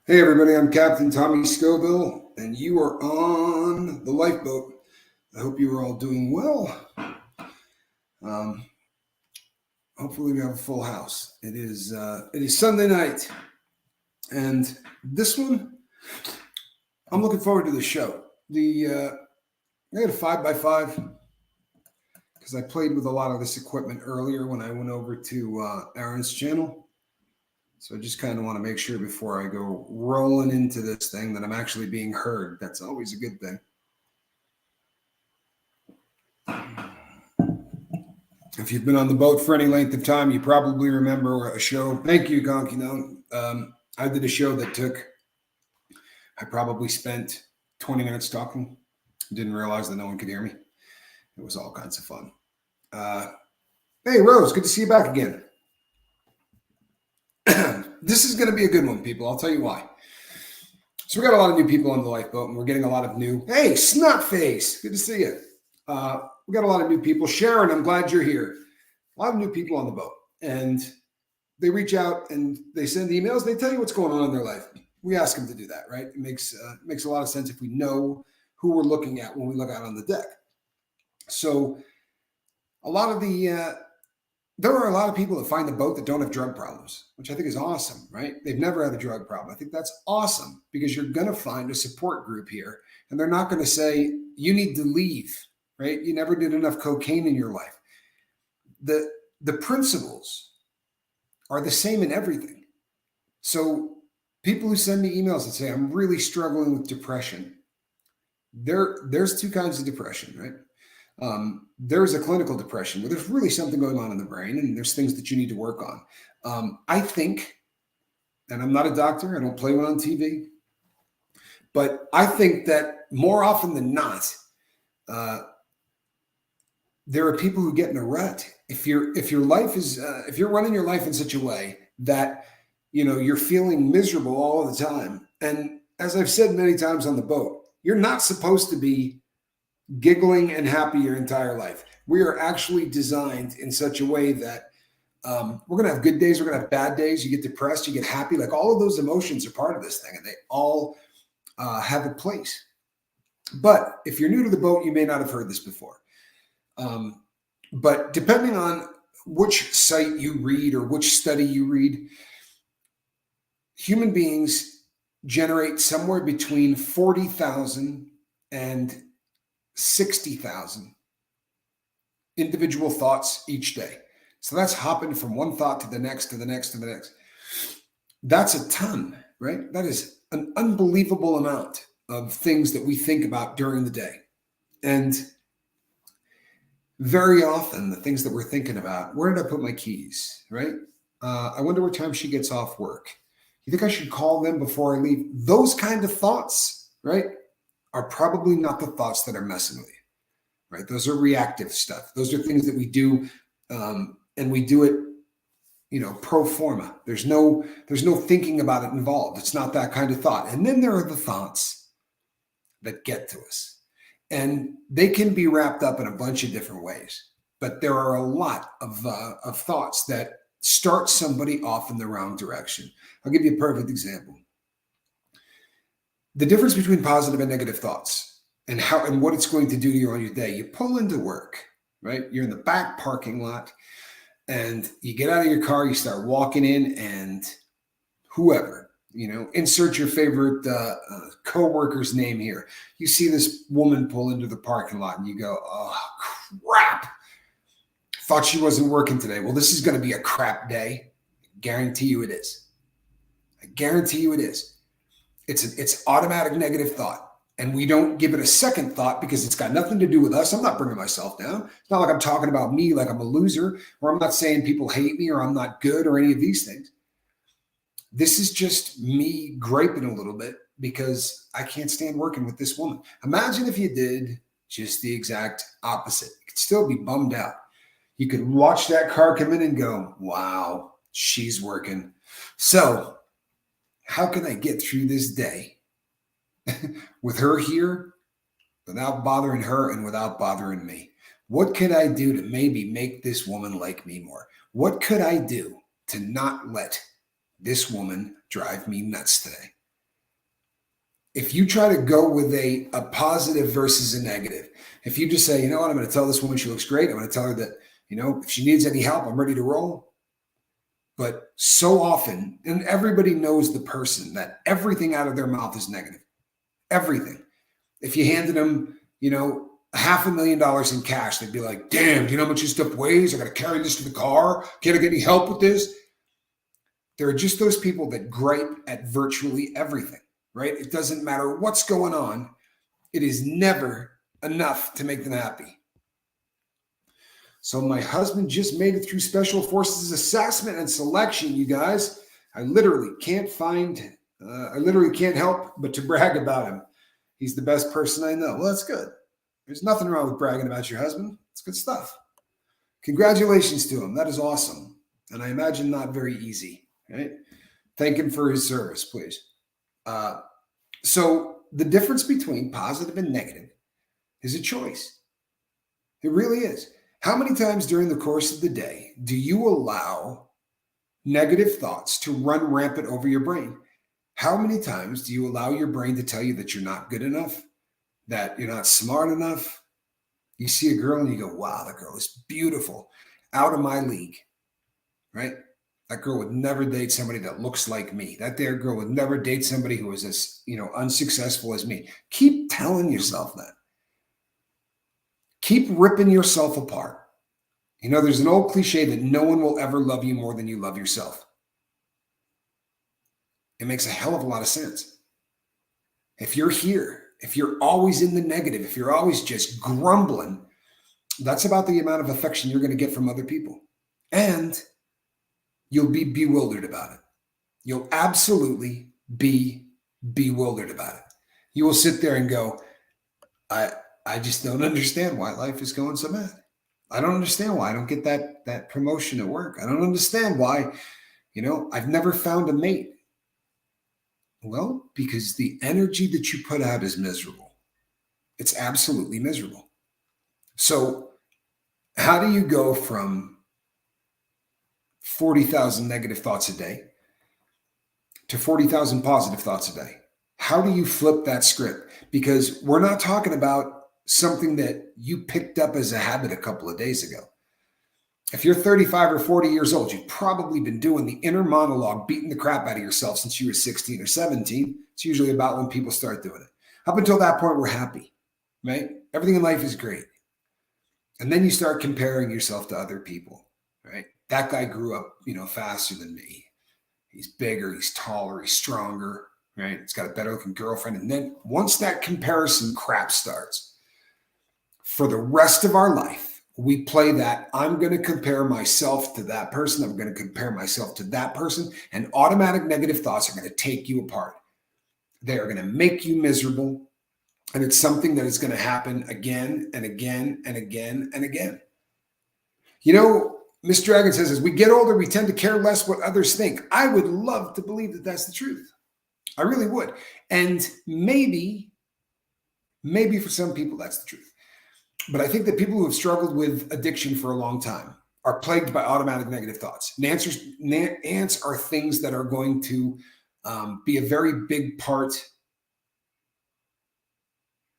Hey everybody, I'm Captain Tommy Scoville, and you are on the lifeboat. I hope you are all doing well. Um, Hopefully we have a full house. It is Sunday night, and this one I'm looking forward to the show. I got a 5x5 because I played with a lot of this equipment earlier when I went over to Aaron's channel. So I just kind of want to make sure before I go rolling into this thing that I'm actually being heard. That's always a good thing. If you've been on the boat for any length of time, you probably remember a show. Thank you, Gonky. I did a show that I probably spent 20 minutes talking. Didn't realize that no one could hear me. It was all kinds of fun. Hey, Rose, good to see you back again. This is going to be a good one, people. I'll tell you why. So we got a lot of new people on the lifeboat, and we're getting a lot of new. Hey, Snotface, good to see you. We got a lot of new people. Sharon, I'm glad you're here. A lot of new people on the boat, and they reach out and they send emails. They tell you what's going on in their life. We ask them to do that, right? It makes a lot of sense if we know who we're looking at when we look out on the deck. So there are a lot of people that find the boat that don't have drug problems, which I think is awesome, right? They've never had a drug problem. I think that's awesome because you're going to find a support group here, and they're not going to say, you need to leave, right? You never did enough cocaine in your life. The principles are the same in everything. So people who send me emails and say, I'm really struggling with depression. There's two kinds of depression, right? There's a clinical depression where there's really something going on in the brain and there's things that you need to work on. I think, and I'm not a doctor, I don't play one on TV, but I think that more often than not, there are people who get in a rut. If you're running your life in such a way that, you're feeling miserable all the time. And as I've said many times on the boat, you're not supposed to be giggling and happy your entire life. We are actually designed in such a way that we're going to have good days. We're going to have bad days. You get depressed, you get happy. Like all of those emotions are part of this thing and they all have a place. But if you're new to the boat, you may not have heard this before. But depending on which site you read or which study you read, human beings generate somewhere between 40,000 and 60,000 individual thoughts each day. So that's hopping from one thought to the next, to the next, to the next. That's a ton, right? That is an unbelievable amount of things that we think about during the day. And very often the things that we're thinking about, where did I put my keys, right? I wonder what time she gets off work. You think I should call them before I leave? Those kind of thoughts, right, are probably not the thoughts that are messing with you, right? Those are reactive stuff. Those are things that we do, and we do it, pro forma. There's no thinking about it involved. It's not that kind of thought. And then there are the thoughts that get to us. And they can be wrapped up in a bunch of different ways. But there are a lot of thoughts that start somebody off in the wrong direction. I'll give you a perfect example. The difference between positive and negative thoughts and what it's going to do to you on your day. You pull into work, right? You're in the back parking lot and you get out of your car, you start walking in and whoever, insert your favorite coworker's name here. You see this woman pull into the parking lot and you go, oh, crap. Thought she wasn't working today. Well, this is going to be a crap day. Guarantee you it is. I guarantee you it is. It's automatic negative thought. And we don't give it a second thought because it's got nothing to do with us. I'm not bringing myself down. It's not like I'm talking about me like I'm a loser, or I'm not saying people hate me or I'm not good or any of these things. This is just me griping a little bit because I can't stand working with this woman. Imagine if you did just the exact opposite. You could still be bummed out. You could watch that car come in and go, wow, she's working. So how can I get through this day with her here without bothering her and without bothering me? What could I do to maybe make this woman like me more? What could I do to not let this woman drive me nuts today? If you try to go with a positive versus a negative, if you just say, you know what, I'm going to tell this woman she looks great. I'm going to tell her that, if she needs any help, I'm ready to roll. But so often, and everybody knows the person that everything out of their mouth is negative. Everything. If you handed them, $500,000 in cash, they'd be like, damn, do you know how much this stuff weighs? I got to carry this to the car. Can't I get any help with this? There are just those people that gripe at virtually everything, right? It doesn't matter what's going on. It is never enough to make them happy. So my husband just made it through Special Forces assessment and selection, you guys. I literally can't help but to brag about him. He's the best person I know. Well, that's good. There's nothing wrong with bragging about your husband. It's good stuff. Congratulations to him. That is awesome. And I imagine not very easy, right? Thank him for his service, please. So the difference between positive and negative is a choice. It really is. How many times during the course of the day do you allow negative thoughts to run rampant over your brain? How many times do you allow your brain to tell you that you're not good enough, that you're not smart enough? You see a girl and you go, wow, that girl is beautiful, out of my league, right? That girl would never date somebody that looks like me. That there girl would never date somebody who is as, unsuccessful as me. Keep telling yourself that. Keep ripping yourself apart. There's an old cliche that no one will ever love you more than you love yourself. It makes a hell of a lot of sense. If you're here, if you're always in the negative, if you're always just grumbling, that's about the amount of affection you're going to get from other people. And you'll be bewildered about it. You'll absolutely be bewildered about it. You will sit there and go, I just don't understand why life is going so bad. I don't understand why I don't get that promotion at work. I don't understand why, I've never found a mate. Well, because the energy that you put out is miserable. It's absolutely miserable. So how do you go from 40,000 negative thoughts a day to 40,000 positive thoughts a day? How do you flip that script? Because we're not talking about something that you picked up as a habit a couple of days ago. If you're 35 or 40 years old, you've probably been doing the inner monologue, beating the crap out of yourself since you were 16 or 17. It's usually about when people start doing it. Up until that point, we're happy, right? Everything in life is great. And then you start comparing yourself to other people, right? That guy grew up, faster than me. He's bigger, he's taller, he's stronger, right? He's got a better looking girlfriend. And then once that comparison crap starts, for the rest of our life, we play that. I'm going to compare myself to that person. I'm going to compare myself to that person. And automatic negative thoughts are going to take you apart. They are going to make you miserable. And it's something that is going to happen again and again and again and again. Miss Dragon says, as we get older, we tend to care less what others think. I would love to believe that that's the truth. I really would. And maybe for some people, that's the truth. But I think that people who have struggled with addiction for a long time are plagued by automatic negative thoughts. Ants are things that are going to be a very big part.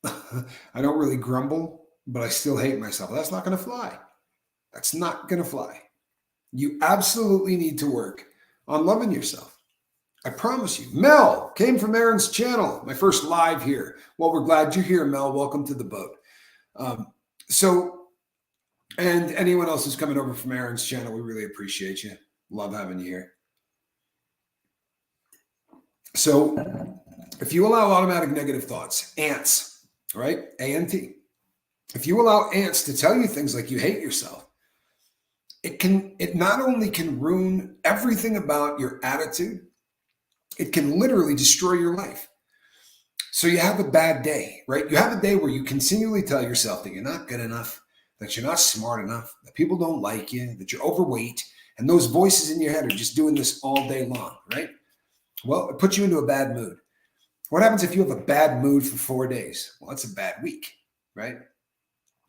I don't really grumble, but I still hate myself. That's not going to fly. That's not going to fly. You absolutely need to work on loving yourself. I promise you. Mel came from Aaron's channel, my first live here. Well, we're glad you're here, Mel. Welcome to the boat. And anyone else who's coming over from Aaron's channel, we really appreciate you. Love having you here. So if you allow automatic negative thoughts, ants, right? A-N-T. If you allow ants to tell you things like you hate yourself, it not only can ruin everything about your attitude, it can literally destroy your life. So you have a bad day, right? You have a day where you continually tell yourself that you're not good enough, that you're not smart enough, that people don't like you, that you're overweight, and those voices in your head are just doing this all day long, right? Well, it puts you into a bad mood. What happens if you have a bad mood for 4 days? Well, that's a bad week, right?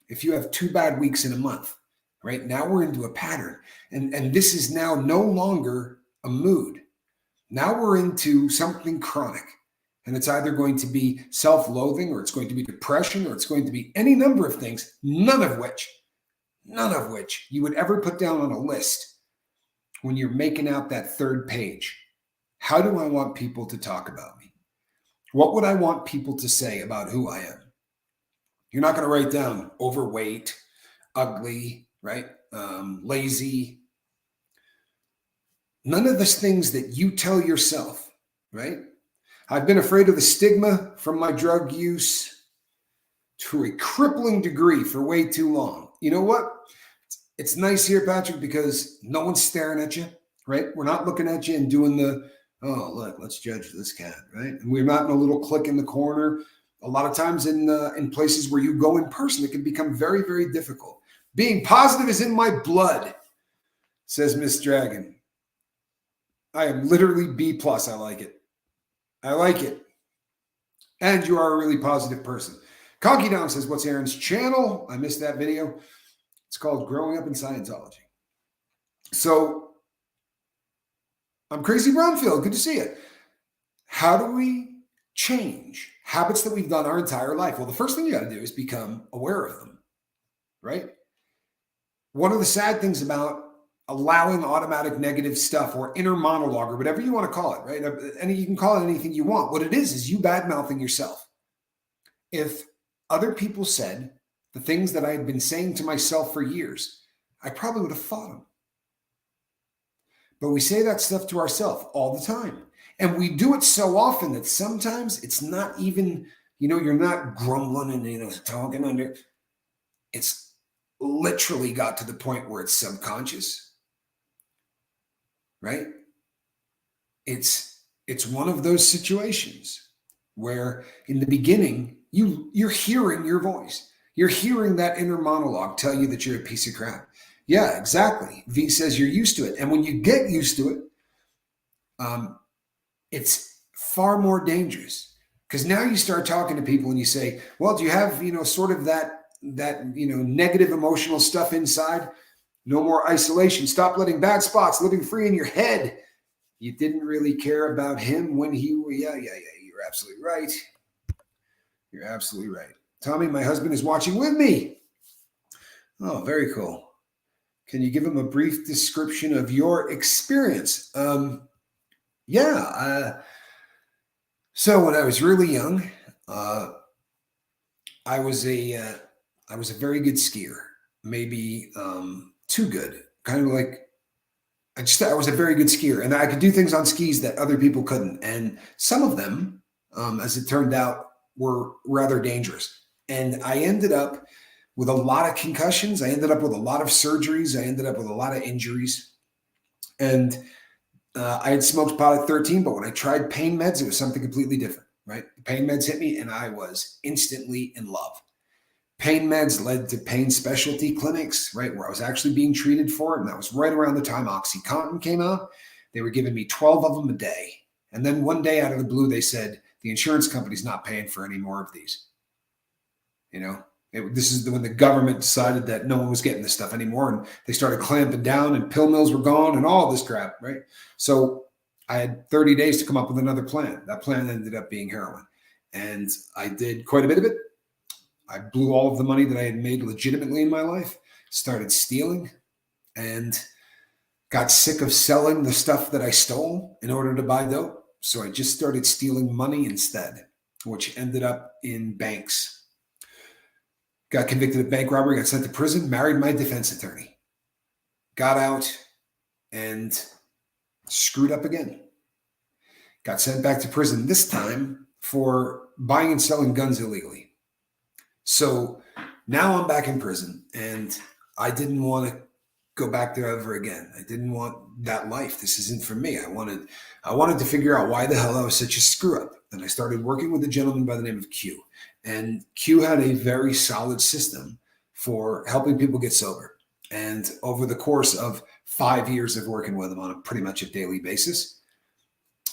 If you have 2 bad weeks in a month, right? Now we're into a pattern. And this is now no longer a mood. Now we're into something chronic. And it's either going to be self-loathing, or it's going to be depression, or it's going to be any number of things, none of which you would ever put down on a list when you're making out that third page. How do I want people to talk about me? What would I want people to say about who I am? You're not going to write down overweight, ugly, right? Lazy. None of those things that you tell yourself, right? I've been afraid of the stigma from my drug use to a crippling degree for way too long. You know what? It's nice here, Patrick, because no one's staring at you, right? We're not looking at you and doing oh, look, let's judge this cat, right? And we're not in a little clique in the corner. A lot of times in places where you go in person, it can become very, very difficult. Being positive is in my blood, says Miss Dragon. I am literally B+. I like it. I like it. And you are a really positive person. Conky Down says, what's Aaron's channel? I missed that video. It's called Growing Up in Scientology. So I'm Crazy Brownfield. Good to see you. How do we change habits that we've done our entire life? Well, the first thing you got to do is become aware of them, right? One of the sad things about allowing automatic negative stuff or inner monologue or whatever you want to call it, right? And you can call it anything you want. What it is you bad-mouthing yourself. If other people said the things that I had been saying to myself for years, I probably would have fought them. But we say that stuff to ourselves all the time. And we do it so often that sometimes it's not even, you're not grumbling and, talking under. It's literally got to the point where it's subconscious. Right? It's one of those situations where in the beginning, you're hearing your voice. You're hearing that inner monologue tell you that you're a piece of crap. Yeah, exactly. V says you're used to it. And when you get used to it, it's far more dangerous, because now you start talking to people and you say, well, do you have, sort of that negative emotional stuff inside? No more isolation. Stop letting bad spots living free in your head. You didn't really care about him when yeah. You're absolutely right. You're absolutely right. Tommy, my husband is watching with me. Oh, very cool. Can you give him a brief description of your experience? So when I was really young, I was a very good skier, maybe too good. Kind of like I was a very good skier, and I could do things on skis that other people couldn't. And some of them, as it turned out, were rather dangerous. And I ended up with a lot of concussions. I ended up with a lot of surgeries. I ended up with a lot of injuries. And I had smoked pot at 13, but when I tried pain meds, it was something completely different, right? The pain meds hit me, and I was instantly in love. Pain meds led to pain specialty clinics, right, where I was actually being treated for it. And that was right around the time OxyContin came out. They were giving me 12 of them a day. And then one day out of the blue, they said, the insurance company's not paying for any more of these. This is when the government decided that no one was getting this stuff anymore. And they started clamping down, and pill mills were gone and all this crap, right? So I had 30 days to come up with another plan. That plan ended up being heroin. And I did quite a bit of it. I blew all of the money that I had made legitimately in my life, started stealing, and got sick of selling the stuff that I stole in order to buy dope. So I just started stealing money instead, which ended up in banks. Got convicted of bank robbery, got sent to prison, married my defense attorney, got out, and screwed up again. Got sent back to prison, this time for buying and selling guns illegally. So now I'm back in prison, and I didn't want to go back there ever again. I didn't want that life. This isn't for me. I wanted to figure out why the hell I was such a screw up. And I started working with a gentleman by the name of Q. And Q had a very solid system for helping people get sober. And over the course of 5 years of working with him on a pretty much a daily basis,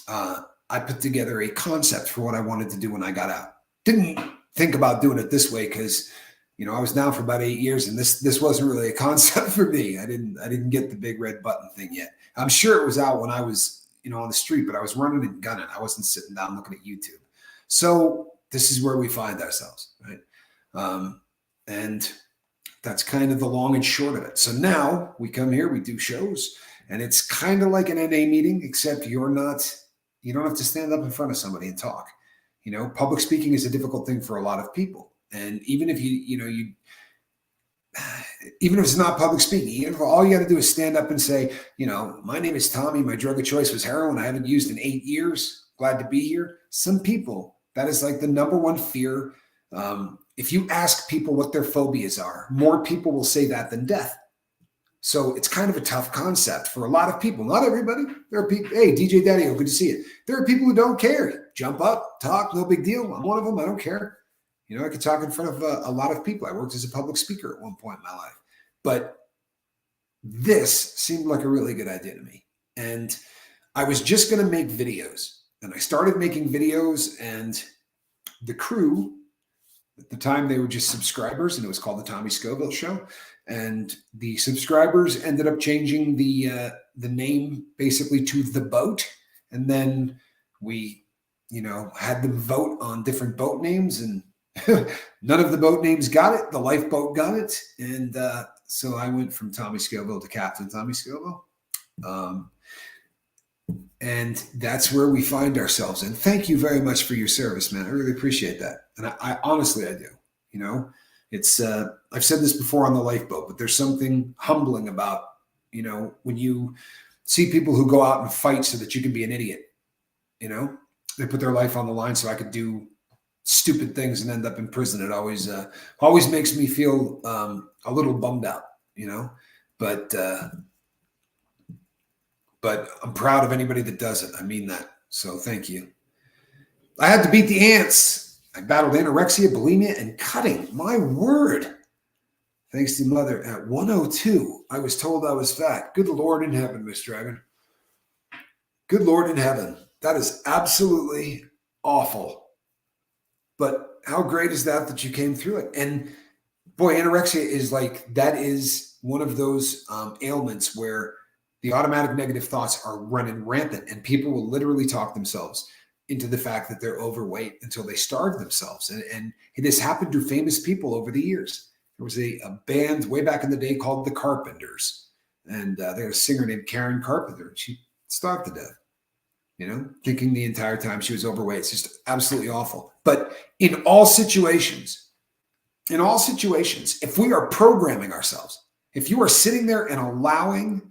I put together a concept for what I wanted to do when I got out. Didn't think about doing it this way because, I was down for about 8 years, and this wasn't really a concept for me. I didn't get the big red button thing yet. I'm sure it was out when I was, on the street, but I was running and gunning. I wasn't sitting down looking at YouTube. So this is where we find ourselves, right? And that's kind of the long and short of it. So now we come here, we do shows, and it's kind of like an NA meeting, except you don't have to stand up in front of somebody and talk. Public speaking is a difficult thing for a lot of people. And even if even if it's not public speaking, even if all you got to do is stand up and say, my name is Tommy. My drug of choice was heroin. I haven't used in 8 years. Glad to be here. Some people, that is like the number one fear. If you ask people what their phobias are, more people will say that than death. So it's kind of a tough concept for a lot of people. Not everybody. There are people, hey, DJ Daddy, good to see you. There are people who don't care. Jump up, talk, no big deal. I'm one of them. I don't care. I could talk in front of a lot of people. I worked as a public speaker at one point in my life. But this seemed like a really good idea to me. And I was just going to make videos. And I started making videos, and the crew, at the time, they were just subscribers, and it was called the Tommy Scoville Show. And the subscribers ended up changing the name basically to The Boat. And then we, had them vote on different boat names, and none of the boat names got it. The lifeboat got it. And so I went from Tommy Scoville to Captain Tommy Scoville. And that's where we find ourselves. And thank you very much for your service, man. I really appreciate that. And I honestly, I do. It's I've said this before on the lifeboat, but there's something humbling about, when you see people who go out and fight so that you can be an idiot. They put their life on the line so I could do stupid things and end up in prison. It always makes me feel a little bummed out, but I'm proud of anybody that does it. I mean that. So thank you. I had to beat the ants. I battled anorexia, bulimia, and cutting. My word. Thanks to mother. At 102, I was told I was fat. Good Lord in heaven, Miss Dragon. Good Lord in heaven. That is absolutely awful. But how great is that you came through it? And boy, anorexia is that is one of those ailments where the automatic negative thoughts are running rampant, and people will literally talk themselves into the fact that they're overweight until they starve themselves. And it has happened to famous people over the years. There was a band way back in the day called the Carpenters, and they had a singer named Karen Carpenter. She starved to death, thinking the entire time she was overweight. It's just absolutely awful. But in all situations, if we are programming ourselves, if you are sitting there and allowing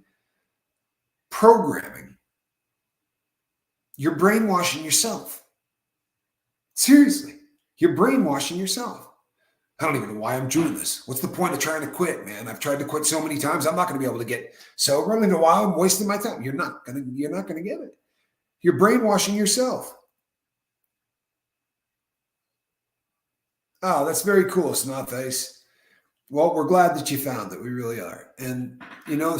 programming, you're brainwashing yourself. Seriously, you're brainwashing yourself. I don't even know why I'm doing this. What's the point of trying to quit, man? I've tried to quit so many times. I'm not going to be able to get sober. I don't even know why I'm wasting my time. You're not going to get it. You're brainwashing yourself. Oh, that's very cool, Snotface. Well, we're glad that you found it. We really are. And,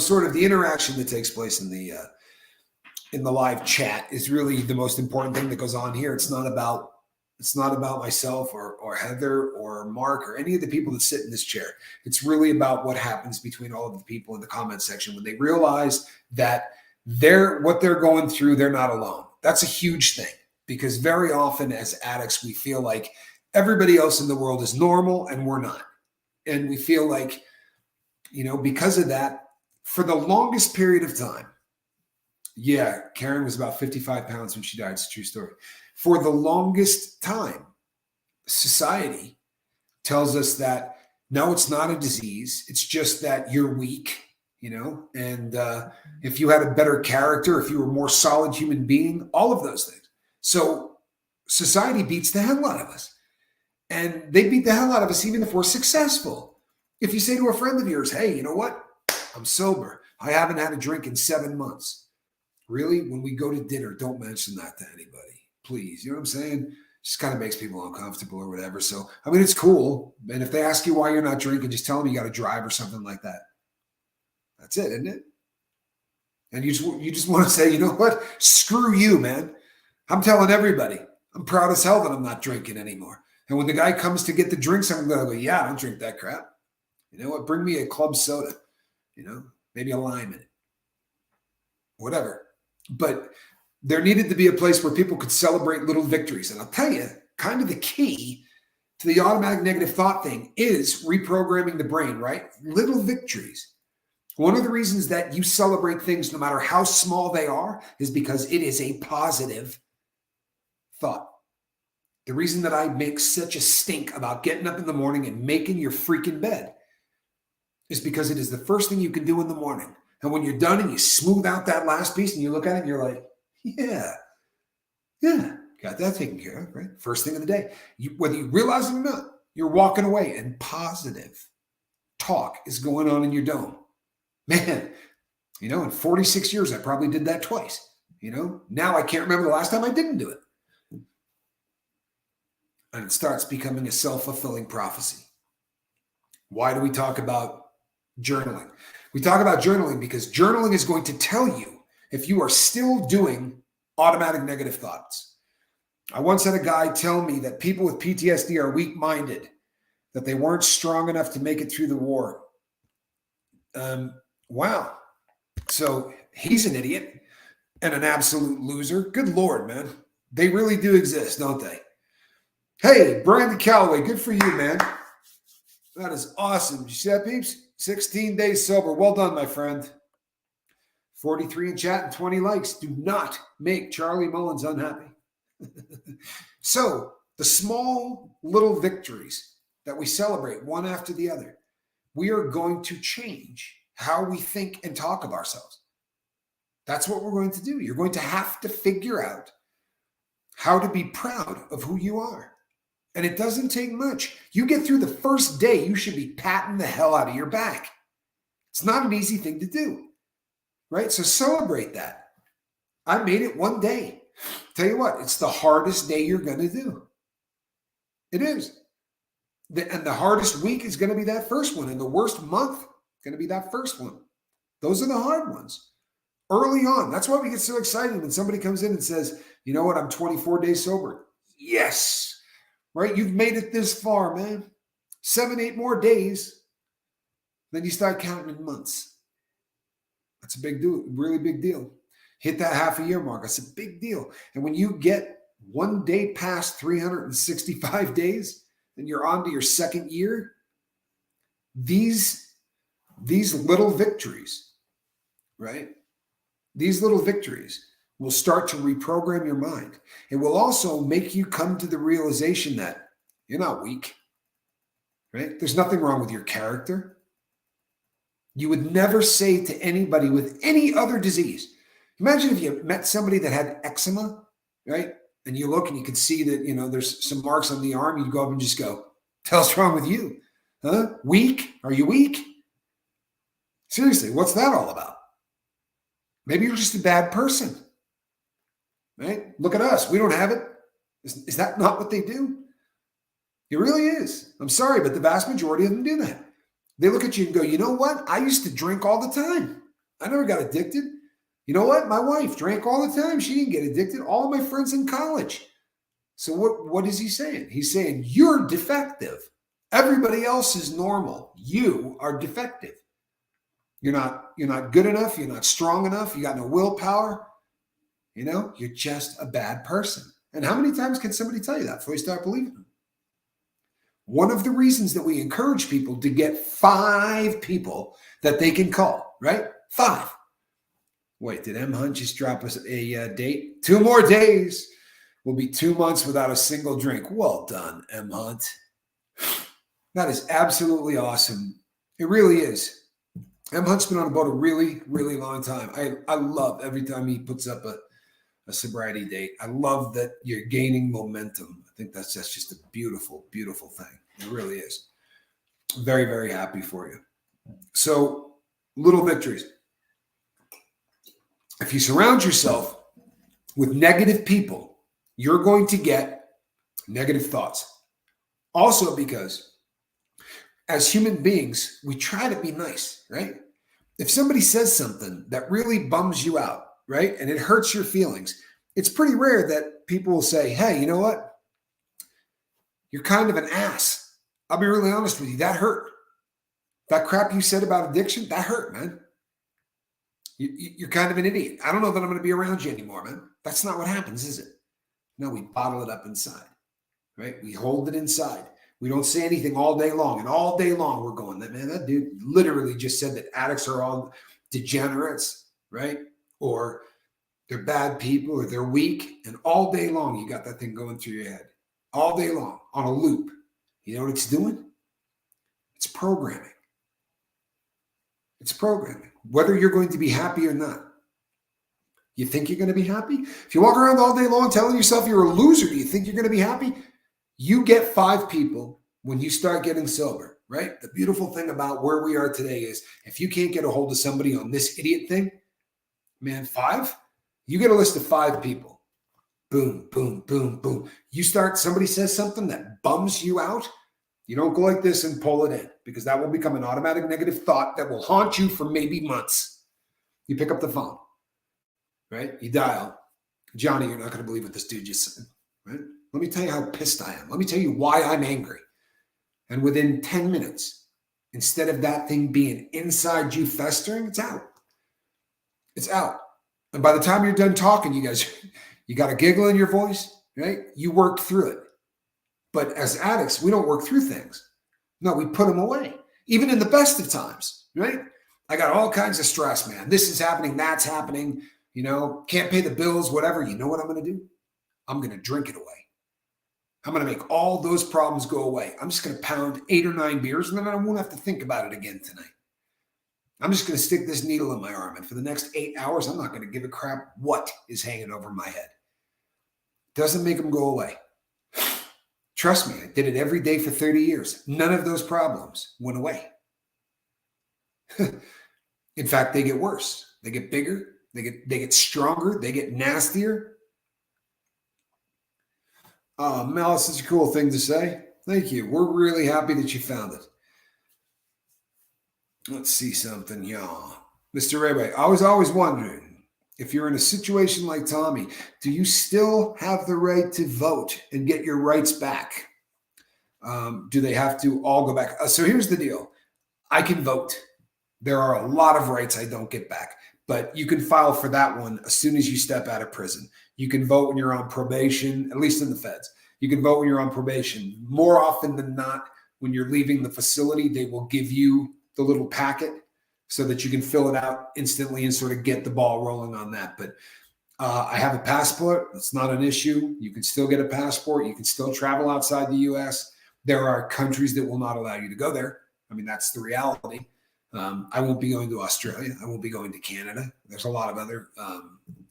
sort of the interaction that takes place in the live chat is really the most important thing that goes on here. It's not about myself or Heather or Mark or any of the people that sit in this chair. It's really about what happens between all of the people in the comment section when they realize that what they're going through, they're not alone. That's a huge thing, because very often as addicts, we feel like everybody else in the world is normal and we're not. And we feel like, because of that, for the longest period of time, yeah, Karen was about 55 pounds when she died. It's a true story. For the longest time, society tells us that, no, it's not a disease. It's just that you're weak, and if you had a better character, if you were a more solid human being, all of those things. So society beats the hell out of us. And they beat the hell out of us even if we're successful. If you say to a friend of yours, hey, you know what? I'm sober. I haven't had a drink in 7 months. Really? When we go to dinner, don't mention that to anybody, please. You know what I'm saying? Just kind of makes people uncomfortable or whatever. So, it's cool. And if they ask you why you're not drinking, just tell them you got to drive or something like that. That's it, isn't it? And you just want to say, you know what? Screw you, man. I'm telling everybody. I'm proud as hell that I'm not drinking anymore. And when the guy comes to get the drinks, I'm going to go, yeah, I don't drink that crap. You know what? Bring me a club soda, maybe a lime in it, whatever. But there needed to be a place where people could celebrate little victories. And I'll tell you, kind of the key to the automatic negative thought thing is reprogramming the brain, right? Little victories. One of the reasons that you celebrate things, no matter how small they are, is because it is a positive thought. The reason that I make such a stink about getting up in the morning and making your freaking bed is because it is the first thing you can do in the morning. And when you're done and you smooth out that last piece and you look at it and you're like, yeah, got that taken care of, right? First thing of the day. Whether you realize it or not, you're walking away and positive talk is going on in your dome. Man, in 46 years, I probably did that twice. Now I can't remember the last time I didn't do it. And it starts becoming a self-fulfilling prophecy. Why do we talk about journaling? We talk about journaling because journaling is going to tell you if you are still doing automatic negative thoughts. I once had a guy tell me that people with PTSD are weak-minded, that they weren't strong enough to make it through the war. Wow. So he's an idiot and an absolute loser. Good Lord, man. They really do exist, don't they? Hey, Brandon Calloway, good for you, man. That is awesome. Did you see that, peeps? 16 days sober. Well done, my friend. 43 in chat and 20 likes. Do not make Charlie Mullins unhappy. So the small little victories that we celebrate one after the other, we are going to change how we think and talk of ourselves. That's what we're going to do. You're going to have to figure out how to be proud of who you are. And it doesn't take much. You get through the first day, you should be patting the hell out of your back. It's not an easy thing to do, right? So celebrate that. I made it one day. Tell you what, it's the hardest day you're going to do. It is. And the hardest week is going to be that first one. And the worst month is going to be that first one. Those are the hard ones. Early on. That's why we get so excited when somebody comes in and says, you know what, I'm 24 days sober. Yes. Right? You've made it this far, man. 7, 8 more days. Then you start counting in months. That's a big deal, really big deal. Hit that half a year mark. That's a big deal. And when you get one day past 365 days, and you're on to your second year, these little victories, right? These little victories will start to reprogram your mind. It will also make you come to the realization that you're not weak, right? There's nothing wrong with your character. You would never say to anybody with any other disease. Imagine if you met somebody that had eczema, right? And you look and you can see that, there's some marks on the arm. You'd go up and just go, "Hell's wrong with you? Huh? Weak? Are you weak?" Seriously, what's that all about? Maybe you're just a bad person, right? Look at us. We don't have it. Is that not what they do? It really is. I'm sorry, but the vast majority of them do that. They look at you and go, you know what? I used to drink all the time. I never got addicted. You know what? My wife drank all the time. She didn't get addicted. All of my friends in college. So what is he saying? He's saying you're defective. Everybody else is normal. You are defective. You're not good enough. You're not strong enough. You got no willpower. You're just a bad person. And how many times can somebody tell you that before you start believing them? One of the reasons that we encourage people to get 5 people that they can call, right? 5. Wait, did M. Hunt just drop us a date? 2 more days. We'll be 2 months without a single drink. Well done, M. Hunt. That is absolutely awesome. It really is. M. Hunt's been on a boat a really, really long time. I love every time he puts up a sobriety date. I love that you're gaining momentum. I think that's just a beautiful, beautiful thing. It really is. Very, very happy for you. So, little victories. If you surround yourself with negative people, you're going to get negative thoughts. Also because as human beings, we try to be nice, right? If somebody says something that really bums you out, right, and it hurts your feelings, it's pretty rare that people will say, hey, you know what? You're kind of an ass. I'll be really honest with you. That hurt. That crap you said about addiction, that hurt, man. You're kind of an idiot. I don't know that I'm going to be around you anymore, man. That's not what happens, is it? No, we bottle it up inside, right? We hold it inside. We don't say anything all day long. And all day long, we're going, man, that dude literally just said that addicts are all degenerates, right? Or they're bad people, or they're weak. And all day long, you got that thing going through your head. All day long, on a loop. You know what it's doing? It's programming. It's programming. Whether you're going to be happy or not. You think you're going to be happy? If you walk around all day long telling yourself you're a loser, do you think you're going to be happy? You get 5 people when you start getting sober, right? The beautiful thing about where we are today is if you can't get a hold of somebody on this idiot thing, man, 5, you get a list of 5 people. Boom, boom, boom, boom. You start, somebody says something that bums you out. You don't go like this and pull it in, because that will become an automatic negative thought that will haunt you for maybe months. You pick up the phone, right? You dial. Johnny, you're not going to believe what this dude just said, right? Let me tell you how pissed I am. Let me tell you why I'm angry. And within 10 minutes, instead of that thing being inside you festering, it's out. It's out. And by the time you're done talking, you guys, you got a giggle in your voice, right? You worked through it. But as addicts, we don't work through things. No, we put them away, even in the best of times, right? I got all kinds of stress, man. This is happening, that's happening, can't pay the bills, whatever. You know what I'm going to do? I'm going to drink it away. I'm going to make all those problems go away. I'm just going to pound 8 or 9 beers, and then I won't have to think about it again tonight. I'm just going to stick this needle in my arm, and for the next 8 hours, I'm not going to give a crap what is hanging over my head. Doesn't make them go away. Trust me, I did it every day for 30 years. None of those problems went away. In fact, they get worse. They get bigger. They get stronger. They get nastier. Oh, Mel, it's such a cool thing to say. Thank you. We're really happy that you found it. Let's see something, y'all. Mr. Ray, I was always wondering, if you're in a situation like Tommy, do you still have the right to vote and get your rights back? Do they have to all go back? So here's the deal. I can vote. There are a lot of rights I don't get back, but you can file for that one as soon as you step out of prison. You can vote when you're on probation, at least in the feds. You can vote when you're on probation. More often than not, when you're leaving the facility, they will give you the little packet so that you can fill it out instantly and sort of get the ball rolling on that. But I have a passport. It's not an issue. You can still get a passport. You can still travel outside the U.S. There are countries that will not allow you to go there. I mean, that's the reality. I won't be going to Australia. I won't be going to Canada. There's a lot of other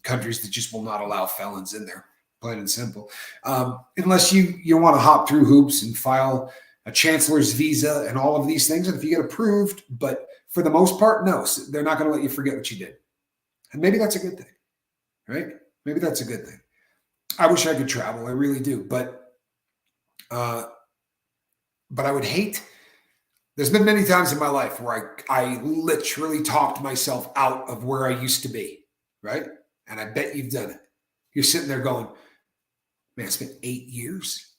countries that just will not allow felons in there, plain and simple. Unless you want to hop through hoops and file a chancellor's visa and all of these things. And if you get approved, but for the most part, no, they're not going to let you forget what you did. And maybe that's a good thing, right? Maybe that's a good thing. I wish I could travel. I really do. But I would hate. There's been many times in my life where I literally talked myself out of where I used to be, right? And I bet you've done it. You're sitting there going, man, it's been 8 years.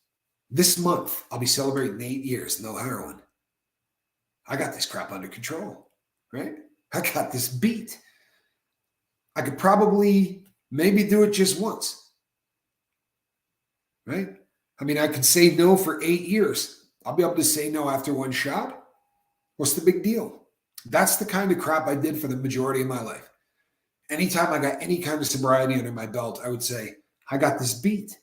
This month, I'll be celebrating 8 years, no heroin. I got this crap under control, right? I got this beat. I could probably maybe do it just once, right? I mean, I could say no for 8 years. I'll be able to say no after one shot. What's the big deal? That's the kind of crap I did for the majority of my life. Anytime I got any kind of sobriety under my belt, I would say, I got this beat.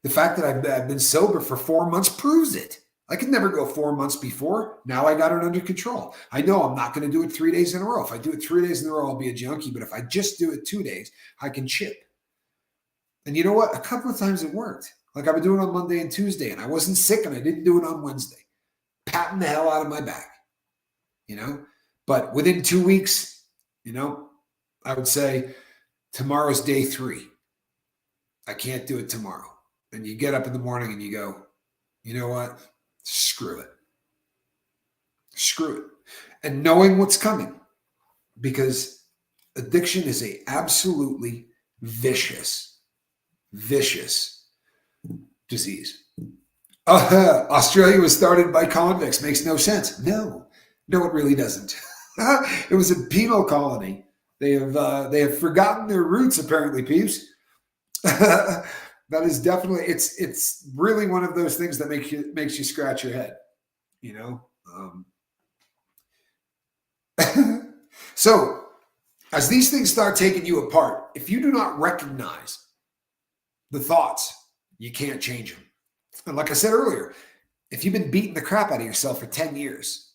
The fact that I've been sober for 4 months proves it. I could never go 4 months before. Now I got it under control. I know I'm not going to do it 3 days in a row. If I do it 3 days in a row, I'll be a junkie. But if I just do it 2 days, I can chip. And you know what? A couple of times it worked. Like I would do it on Monday and Tuesday, and I wasn't sick, and I didn't do it on Wednesday. Patting the hell out of my back, But within 2 weeks, I would say tomorrow's day 3. I can't do it tomorrow. And you get up in the morning and you go, you know what? Screw it. Screw it. And knowing what's coming, because addiction is a absolutely vicious disease. Australia was started by convicts. Makes no sense. No, it really doesn't. It was a penal colony. They have forgotten their roots, apparently, peeps. That is definitely, it's really one of those things that makes you scratch your head, you know. So as these things start taking you apart, if you do not recognize the thoughts, you can't change them. And like I said earlier, if you've been beating the crap out of yourself for 10 years,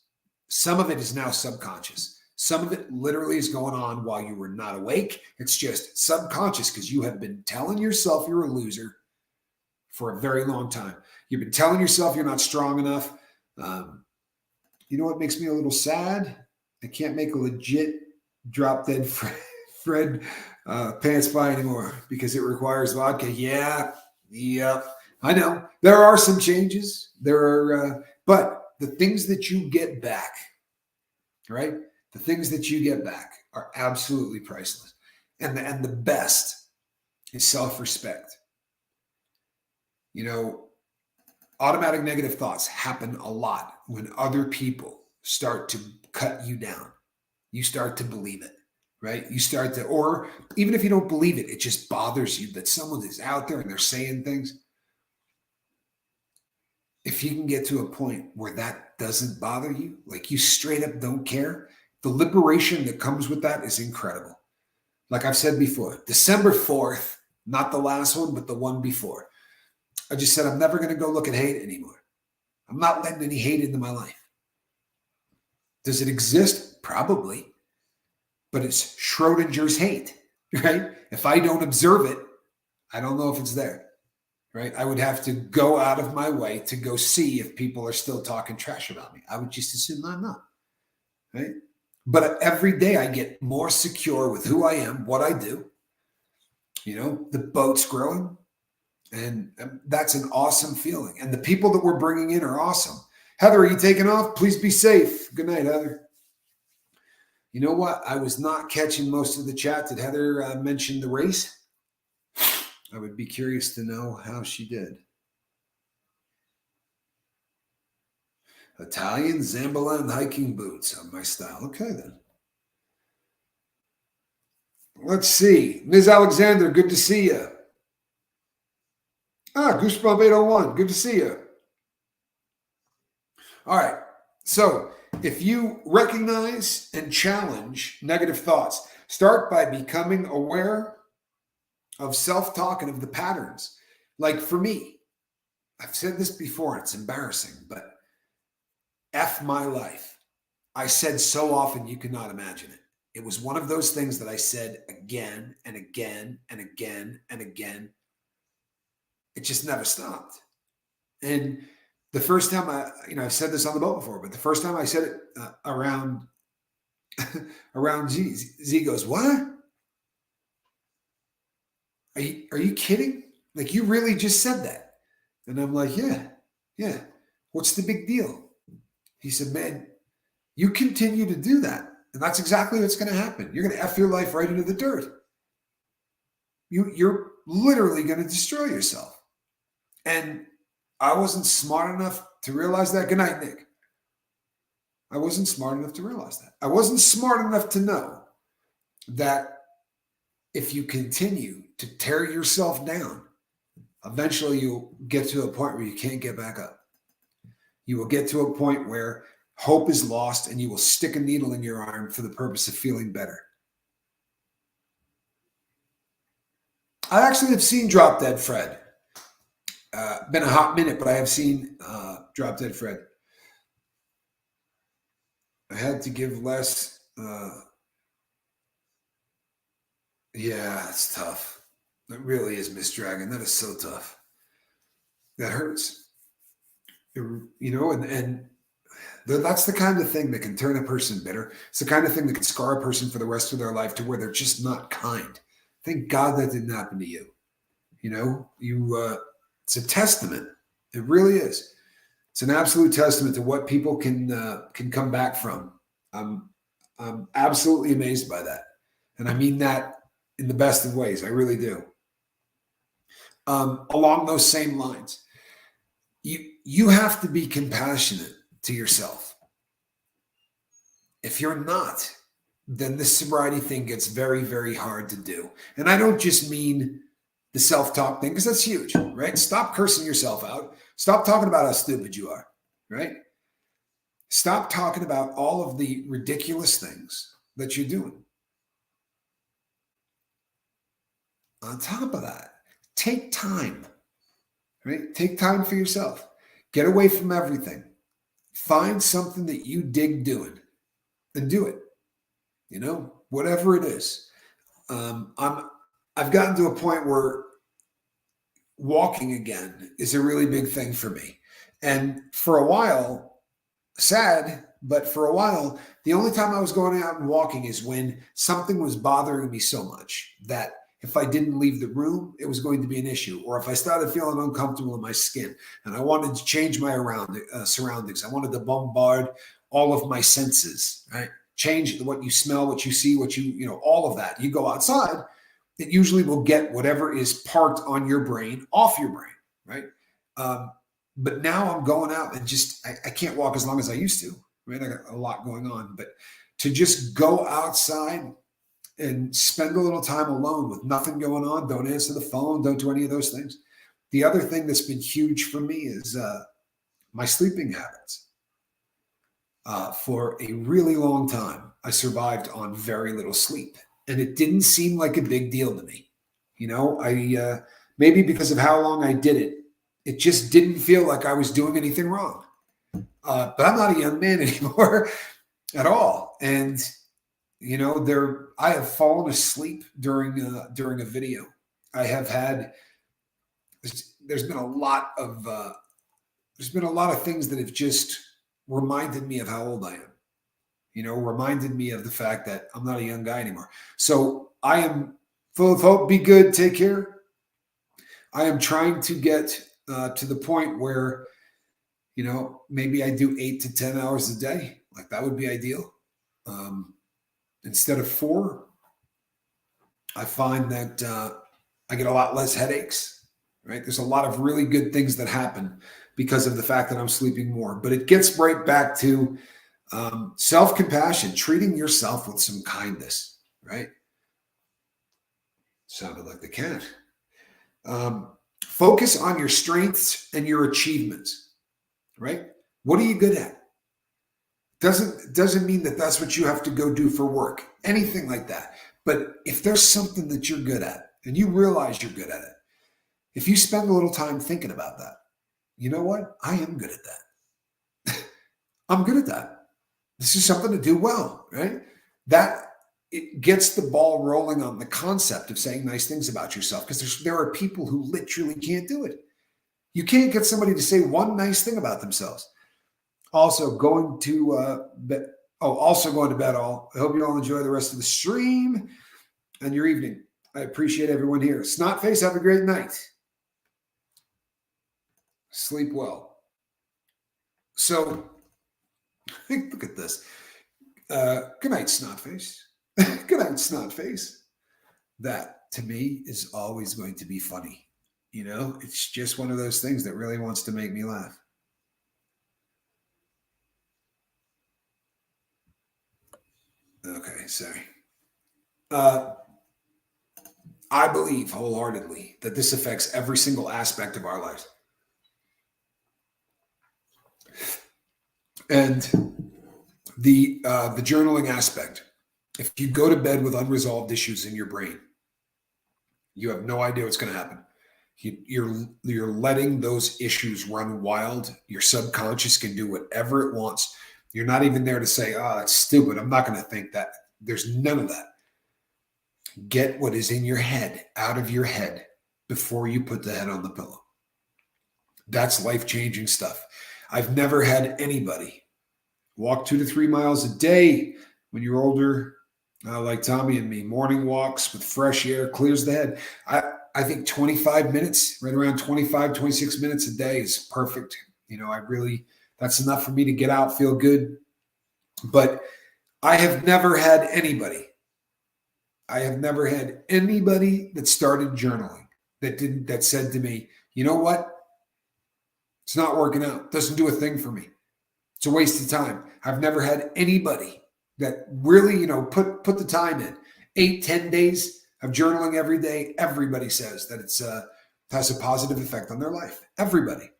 some of it is now subconscious. Some of it literally is going on while you were not awake. It's just subconscious because you have been telling yourself you're a loser for a very long time. You've been telling yourself you're not strong enough. You know what makes me a little sad? I can't make a legit drop dead Fred pants pie anymore because it requires vodka. Yeah. I know there are some changes. There are, but the things that you get back, right? The things that you get back are absolutely priceless. And the best is self-respect. You know, automatic negative thoughts happen a lot when other people start to cut you down. You start to believe it, right? You start to, or even if you don't believe it, it just bothers you that someone is out there and they're saying things. If you can get to a point where that doesn't bother you, like you straight up don't care, the liberation that comes with that is incredible. Like I've said before, December 4th, not the last one, but the one before, I just said, I'm never going to go look at hate anymore. I'm not letting any hate into my life. Does it exist? Probably. But it's Schrodinger's hate, right? If I don't observe it, I don't know if it's there. Right? I would have to go out of my way to go see if people are still talking trash about me. I would just assume I'm not. Right? But every day I get more secure with who I am, what I do. You know, the boat's growing. And that's an awesome feeling. And the people that we're bringing in are awesome. Heather, are you taking off? Please be safe. Good night, Heather. You know what? I was not catching most of the chat. Did Heather mention the race? I would be curious to know how she did. Italian Zambalan hiking boots on my style. Okay, then. Let's see. Ms. Alexander, good to see you. Goosebump 801, good to see you. All right. So if you recognize and challenge negative thoughts, start by becoming aware of self-talk and of the patterns. Like for me, I've said this before, and it's embarrassing, but F my life. I said so often you could not imagine it. It was one of those things that I said again and again and again and again. It just never stopped. And the first time I've said this on the boat before, but the first time I said it around Z, Z goes, "What? Are you kidding? Like you really just said that?" And I'm like, yeah. What's the big deal? He said, "Man, you continue to do that, and that's exactly what's going to happen. You're going to F your life right into the dirt. You're literally going to destroy yourself." And I wasn't smart enough to realize that. Good night, Nick. I wasn't smart enough to realize that. I wasn't smart enough to know that if you continue to tear yourself down, eventually you'll get to a point where you can't get back up. You will get to a point where hope is lost and you will stick a needle in your arm for the purpose of feeling better. I actually have seen Drop Dead Fred. Been a hot minute, but I have seen Drop Dead Fred. I had to give less. Yeah, it's tough. It really is, Miss Dragon. That is so tough. That hurts. And that's the kind of thing that can turn a person bitter. It's the kind of thing that can scar a person for the rest of their life to where they're just not kind. Thank God that didn't happen to you. It's a testament. It really is. It's an absolute testament to what people can come back from. I'm absolutely amazed by that. And I mean that in the best of ways. I really do. Along those same lines, you have to be compassionate to yourself. If you're not, then this sobriety thing gets very, very hard to do. And I don't just mean the self-talk thing, because that's huge, right? Stop cursing yourself out. Stop talking about how stupid you are, right? Stop talking about all of the ridiculous things that you're doing. On top of that, take time, right? Take time for yourself. Get away from everything. Find something that you dig doing and do it. Whatever it is. I've gotten to a point where walking again is a really big thing for me. And for a while, sad, but for a while, the only time I was going out and walking is when something was bothering me so much that if I didn't leave the room, it was going to be an issue. Or if I started feeling uncomfortable in my skin and I wanted to change my surroundings, I wanted to bombard all of my senses, right? Change what you smell, what you see, all of that. You go outside, it usually will get whatever is parked on your brain off your brain, right? But now I'm going out and I can't walk as long as I used to, right? I got a lot going on, but to just go outside and spend a little time alone with nothing going on, don't answer the phone, don't do any of those things. The other thing that's been huge for me is my sleeping habits. For a really long time, I survived on very little sleep, and it didn't seem like a big deal to me. I maybe because of how long I did it, it just didn't feel like I was doing anything wrong. But I'm not a young man anymore at all, and I have fallen asleep during a video. I have had. There's been a lot of things that have just reminded me of how old I am. Reminded me of the fact that I'm not a young guy anymore. So I am full of hope. Be good. Take care. I am trying to get to the point where, maybe I do 8 to 10 hours a day. Like that would be ideal. Instead of 4, I find that I get a lot less headaches, right? There's a lot of really good things that happen because of the fact that I'm sleeping more. But it gets right back to self-compassion, treating yourself with some kindness, right? Sounded like the cat. Focus on your strengths and your achievements, right? What are you good at? Doesn't mean that that's what you have to go do for work, anything like that. But if there's something that you're good at and you realize you're good at it, if you spend a little time thinking about that, you know what? I am good at that. I'm good at that. This is something to do well, right? That it gets the ball rolling on the concept of saying nice things about yourself, because there are people who literally can't do it. You can't get somebody to say one nice thing about themselves. Also going to bed. Also going to bed. I hope you all enjoy the rest of the stream and your evening. I appreciate everyone here. Snotface, have a great night. Sleep well. So, look at this. Good night, Snotface. Good night, Snotface. That, to me, is always going to be funny. It's just one of those things that really wants to make me laugh. Okay, sorry. I believe wholeheartedly that this affects every single aspect of our lives. And the journaling aspect. If you go to bed with unresolved issues in your brain, you have no idea what's going to happen. You're letting those issues run wild. Your subconscious can do whatever it wants. You're not even there to say, it's stupid. I'm not going to think that. There's none of that. Get what is in your head out of your head before you put the head on the pillow. That's life-changing stuff. I've never had anybody walk 2 to 3 miles a day when you're older, like Tommy and me. Morning walks with fresh air clears the head. I think 25 minutes, right around 25, 26 minutes a day is perfect. That's enough for me to get out, feel good. But I have never had anybody that started journaling that said to me, you know what? It's not working out. It doesn't do a thing for me. It's a waste of time. I've never had anybody that really, put the time in 8, 10 days have journaling every day. Everybody says that it's has a positive effect on their life. Everybody.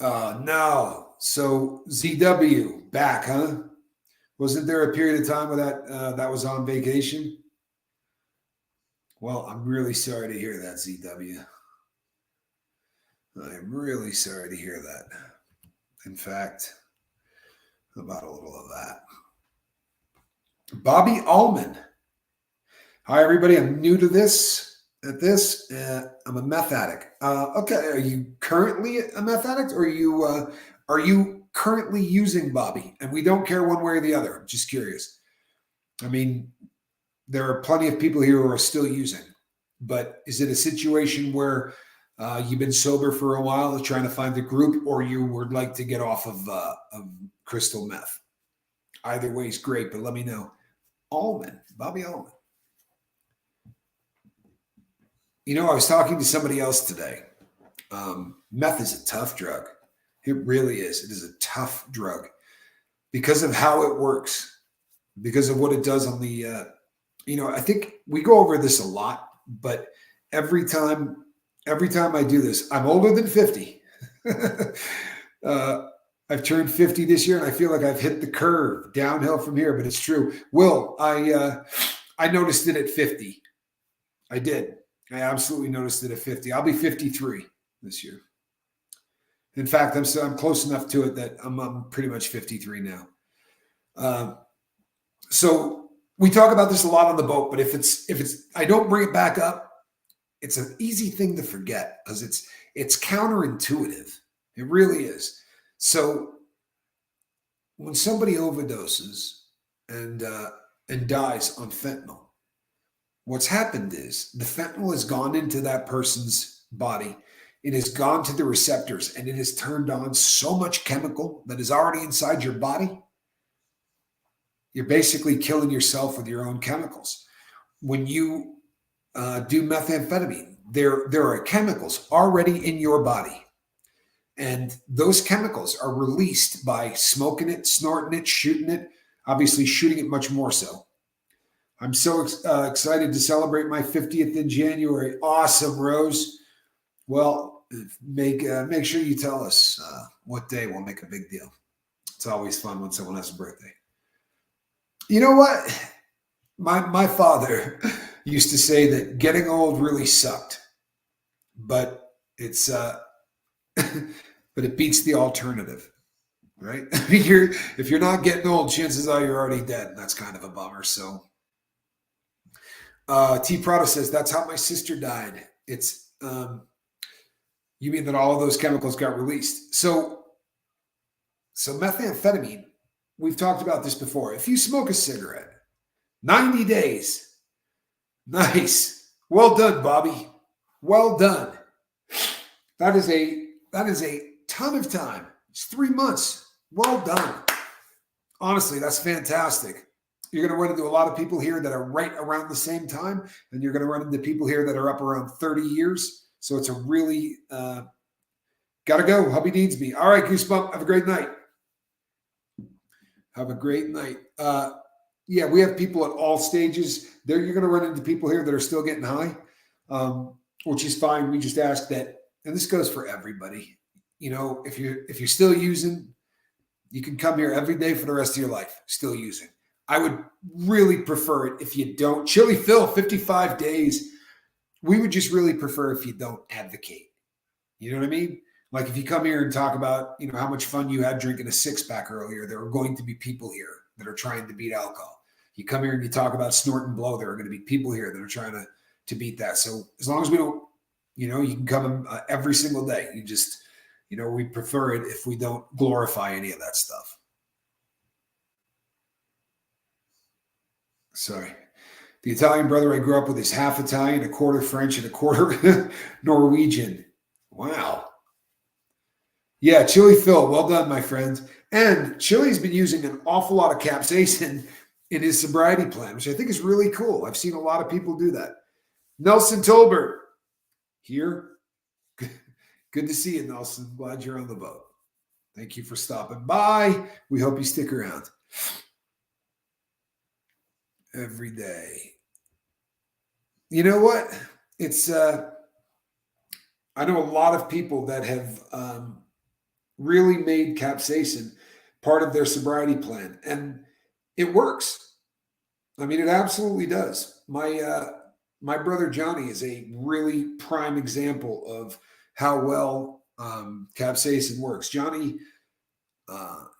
No. So ZW back, huh? Wasn't there a period of time where that was on vacation? Well, I'm really sorry to hear that, ZW. I'm really sorry to hear that. In fact, how about a little of that? Bobby Allman. Hi, everybody. I'm new to this. I'm a meth addict. Okay, are you currently a meth addict, or are you currently using, Bobby? And we don't care one way or the other. I'm just curious. I mean, there are plenty of people here who are still using, but is it a situation where you've been sober for a while, trying to find a group, or you would like to get off of crystal meth? Either way is great, but let me know. Allman, Bobby Allman. You know, I was talking to somebody else today. Meth is a tough drug. It really is. It is a tough drug because of how it works, because of what it does on the, I think we go over this a lot, but every time I do this, I'm older than 50. I've turned 50 this year, and I feel like I've hit the curve downhill from here, but it's true. Will, I noticed it at 50. I did. I absolutely noticed it at 50. I'll be 53 this year. In fact, I'm close enough to it that I'm pretty much 53 now. So we talk about this a lot on the boat, but if I don't bring it back up, it's an easy thing to forget because it's counterintuitive. It really is. So when somebody overdoses and dies on fentanyl, what's happened is the fentanyl has gone into that person's body. It has gone to the receptors and it has turned on so much chemical that is already inside your body. You're basically killing yourself with your own chemicals. When you do methamphetamine, there are chemicals already in your body. And those chemicals are released by smoking it, snorting it, shooting it, obviously shooting it much more so. I'm so excited to celebrate my 50th in January. Awesome, Rose. Well, make sure you tell us what day. We'll make a big deal. It's always fun when someone has a birthday. You know what? My father used to say that getting old really sucked, but it's but it beats the alternative, right? If you're not getting old, chances are you're already dead. And that's kind of a bummer. So. T. Prada says, that's how my sister died. It's, you mean that all of those chemicals got released. So methamphetamine, we've talked about this before. If you smoke a cigarette, 90 days. Nice. Well done, Bobby. Well done. That is a ton of time. It's 3 months. Well done. Honestly, that's fantastic. You're going to run into a lot of people here that are right around the same time, and you're going to run into people here that are up around 30 years. So it's a really, got to go. Hubby needs me. All right, Goosebump. Have a great night. Have a great night. Yeah, we have people at all stages. You're going to run into people here that are still getting high, which is fine. We just ask that, and this goes for everybody. You know, if you're still using, you can come here every day for the rest of your life, still using. I would really prefer it if you don't. Chili Phil, 55 days. We would just really prefer if you don't advocate. You know what I mean? Like if you come here and talk about, how much fun you had drinking a 6-pack earlier, there are going to be people here that are trying to beat alcohol. You come here and you talk about snort and blow, there are going to be people here that are trying to beat that. So as long as we don't, you can come every single day. You just, we prefer it if we don't glorify any of that stuff. Sorry. The Italian brother I grew up with is half Italian, a quarter French, and a quarter Norwegian. Wow. Yeah, Chili Phil, well done, my friend. And Chili's been using an awful lot of capsaicin in his sobriety plan, which I think is really cool. I've seen a lot of people do that. Nelson Tolbert, here. Good to see you, Nelson. Glad you're on the boat. Thank you for stopping by. We hope you stick around. every day. You know what? It's I know a lot of people that have really made capsaicin part of their sobriety plan, and it works. I mean, it absolutely does. My brother Johnny is a really prime example of how well capsaicin works. Johnny,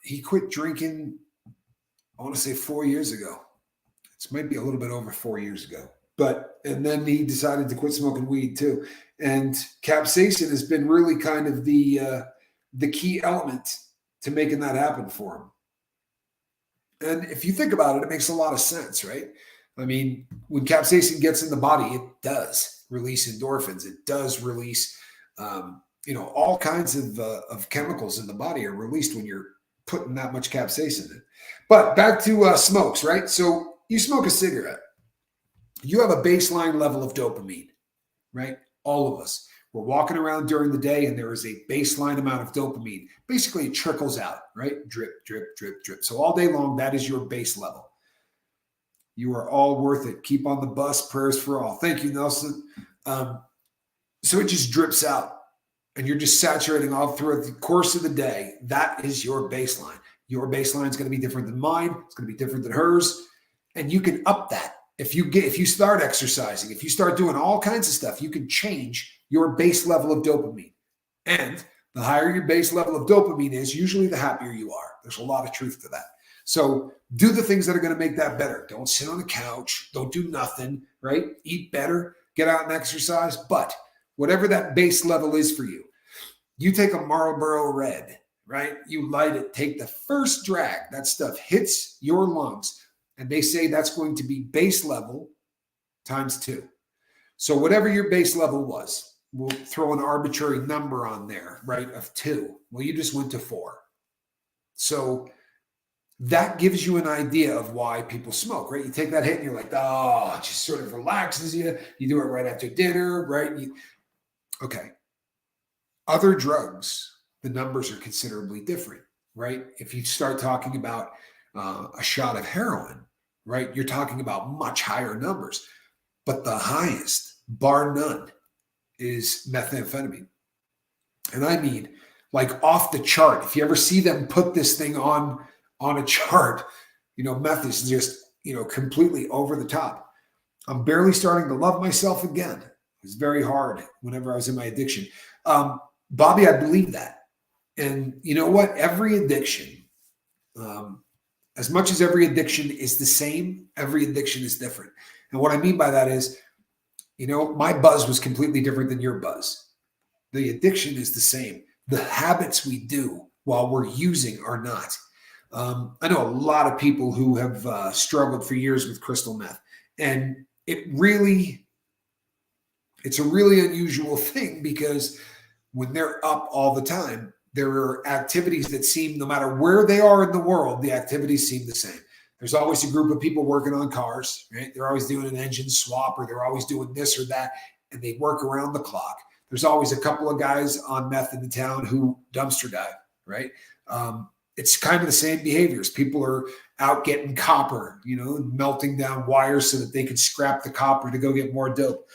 he quit drinking, I want to say 4 years ago. It might be a little bit over 4 years ago. But and then he decided to quit smoking weed too. And capsaicin has been really kind of the key element to making that happen for him. And if you think about it, it makes a lot of sense, right? I mean, when capsaicin gets in the body, it does release endorphins. It does release, all kinds of chemicals in the body are released when you're putting that much capsaicin in. But back to smokes, right? So you smoke a cigarette, you have a baseline level of dopamine, right? All of us. We're walking around during the day and there is a baseline amount of dopamine. Basically, it trickles out, right? Drip, drip, drip, drip. So all day long, that is your base level. You are all worth it. Keep on the bus. Prayers for all. Thank you, Nelson. So it just drips out and you're just saturating all throughout the course of the day. That is your baseline. Your baseline is going to be different than mine. It's going to be different than hers. And you can up that. If you start exercising, if you start doing all kinds of stuff, you can change your base level of dopamine. And the higher your base level of dopamine is, usually the happier you are. There's a lot of truth to that. So do the things that are going to make that better. Don't sit on the couch. Don't do nothing, right? Eat better, get out and exercise. But whatever that base level is for you, you take a Marlboro Red, right? You light it, take the first drag. That stuff hits your lungs. And they say that's going to be base level times 2. So whatever your base level was, we'll throw an arbitrary number on there, right, of 2. Well, you just went to 4. So that gives you an idea of why people smoke, right? You take that hit and you're like, oh, it just sort of relaxes you. You do it right after dinner, right? Okay. Other drugs, the numbers are considerably different, right? If you start talking about a shot of heroin, right? You're talking about much higher numbers, but the highest, bar none, is methamphetamine. And I mean, like off the chart. If you ever see them put this thing on a chart, meth is just, completely over the top. I'm barely starting to love myself again. It was very hard whenever I was in my addiction. Bobby, I believe that. And you know what? Every addiction, as much as every addiction is the same, every addiction is different. And what I mean by that is, my buzz was completely different than your buzz. The addiction is the same. The habits we do while we're using are not. I know a lot of people who have struggled for years with crystal meth. And it's a really unusual thing because when they're up all the time, there are activities that seem, no matter where they are in the world, the activities seem the same. There's always a group of people working on cars, right? They're always doing an engine swap or they're always doing this or that, and they work around the clock. There's always a couple of guys on meth in the town who dumpster dive, right? It's kind of the same behaviors. People are out getting copper, melting down wires so that they can scrap the copper to go get more dope.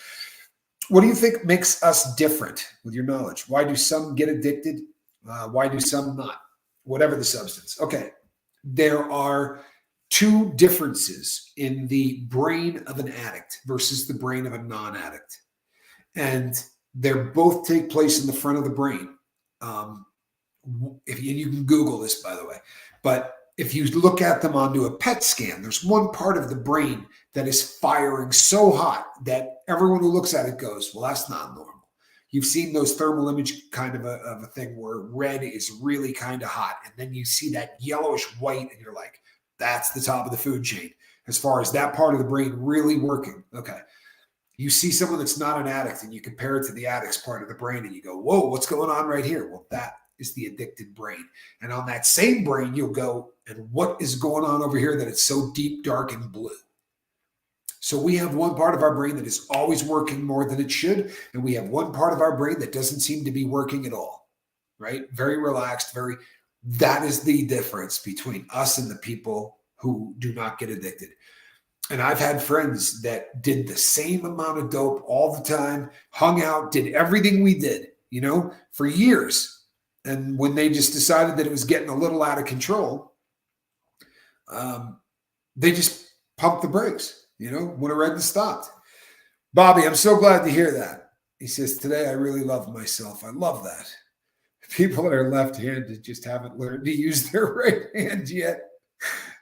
What do you think makes us different with your knowledge? Why do some get addicted? Why do some not? Whatever the substance. Okay. There are 2 differences in the brain of an addict versus the brain of a non-addict. And they both take place in the front of the brain. If you can Google this, by the way, but if you look at them onto a PET scan, there's one part of the brain that is firing so hot that everyone who looks at it goes, well, that's not normal. You've seen those thermal image kind of a thing where red is really kind of hot. And then you see that yellowish white and you're like, that's the top of the food chain as far as that part of the brain really working. Okay. You see someone that's not an addict and you compare it to the addict's part of the brain and you go, whoa, what's going on right here? Well, that is the addicted brain. And on that same brain, you'll go, and what is going on over here that it's so deep, dark, and blue? So we have one part of our brain that is always working more than it should. And we have one part of our brain that doesn't seem to be working at all, right? Very relaxed, that is the difference between us and the people who do not get addicted. And I've had friends that did the same amount of dope all the time, hung out, did everything we did, for years. And when they just decided that it was getting a little out of control, they just pumped the brakes, went around and stopped. Bobby, I'm so glad to hear that. He says, today I really love myself. I love that. People that are left-handed just haven't learned to use their right hand yet.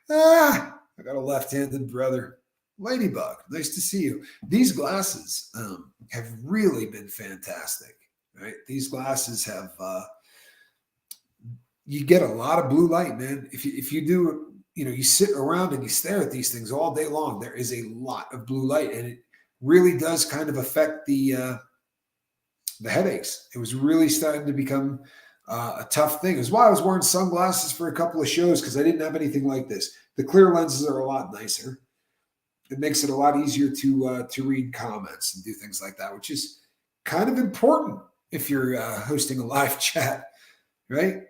I got a left-handed brother. Ladybug, nice to see you. These glasses have really been fantastic, right? These glasses have, you get a lot of blue light, man. If you do, you sit around and you stare at these things all day long, there is a lot of blue light, and it really does kind of affect the headaches. It was really starting to become a tough thing. It's why I was wearing sunglasses for a couple of shows, because I didn't have anything like this. The clear lenses are a lot nicer. It makes it a lot easier to read comments and do things like that, which is kind of important if you're hosting a live chat, right?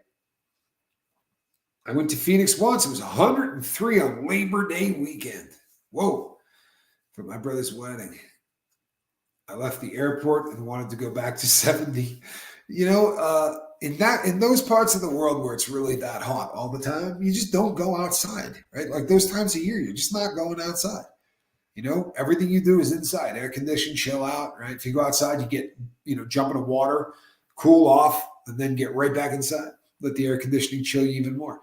I went to Phoenix once. It was 103 on Labor Day weekend. Whoa, for my brother's wedding. I left the airport and wanted to go back to 70. In those parts of the world where it's really that hot all the time, you just don't go outside, right? Like those times of year, you're just not going outside. Everything you do is inside, air conditioned, chill out, right? If you go outside, you get, jump in the water, cool off, and then get right back inside. Let the air conditioning chill you even more.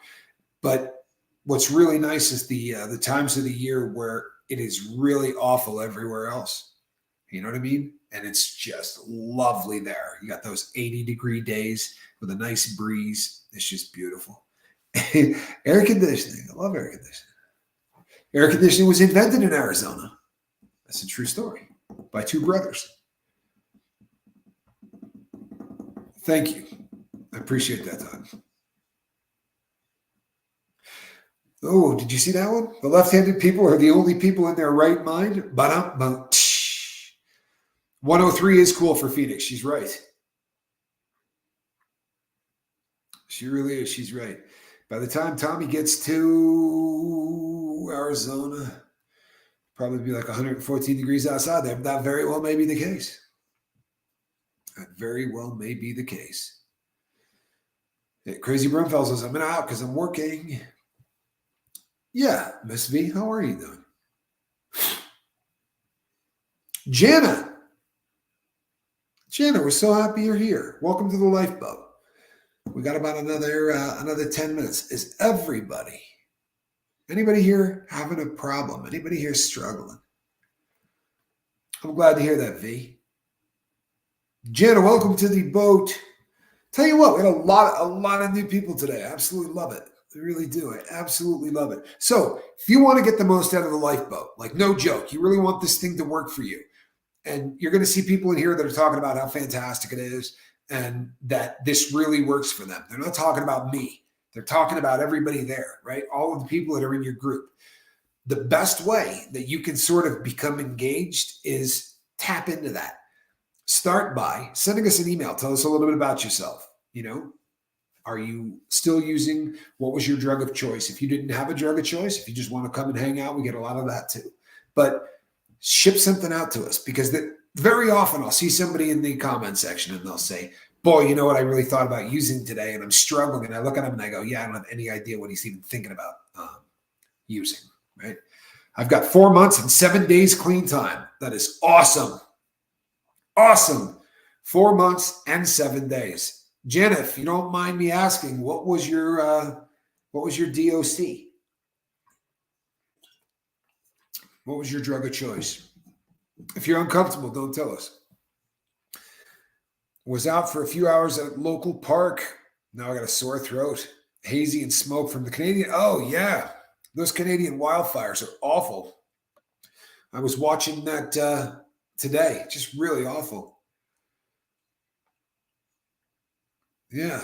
But what's really nice is the times of the year where it is really awful everywhere else. You know what I mean? And it's just lovely there. You got those 80-degree days with a nice breeze. It's just beautiful. Air conditioning. I love air conditioning. Air conditioning was invented in Arizona. That's a true story by two brothers. Thank you. I appreciate that, Todd. Oh, did you see that one? The left-handed people are the only people in their right mind. 103 is cool for Phoenix. She's right. She really is. She's right. By the time Tommy gets to Arizona, probably be like 114 degrees outside there. That very well may be the case. That very well may be the case. Hey, Crazy Brumfeld says, I'm out because I'm working. Yeah, Miss V, how are you doing? Jana, we're so happy you're here. Welcome to the Lifeboat. We got about another 10 minutes. Is anybody here having a problem? Anybody here struggling? I'm glad to hear that, V. Jana, welcome to the boat. Tell you what, we had a lot of new people today. I absolutely love it. I really do. I absolutely love it. So if you want to get the most out of the Lifeboat, like no joke, you really want this thing to work for you. And you're going to see people in here that are talking about how fantastic it is and that this really works for them. They're not talking about me. They're talking about everybody there, right? All of the people that are in your group. The best way that you can sort of become engaged is tap into that. Start by sending us an email. Tell us a little bit about yourself. Are you still using, what was your drug of choice? If you didn't have a drug of choice, if you just want to come and hang out, we get a lot of that too. But ship something out to us, because very often I'll see somebody in the comment section and they'll say, boy, you know what I really thought about using today and I'm struggling. And I look at him and I go, yeah, I don't have any idea what he's even thinking about using, right? I've got 4 months and 7 days clean time. That is awesome. Awesome. 4 months and 7 days. Jenna, if you don't mind me asking, what was your DOC? What was your drug of choice? If you're uncomfortable, don't tell us. Was out for a few hours at a local park. Now I got a sore throat. Hazy and smoke from the Canadian. Oh, yeah. Those Canadian wildfires are awful. I was watching that today. Just really awful. Yeah.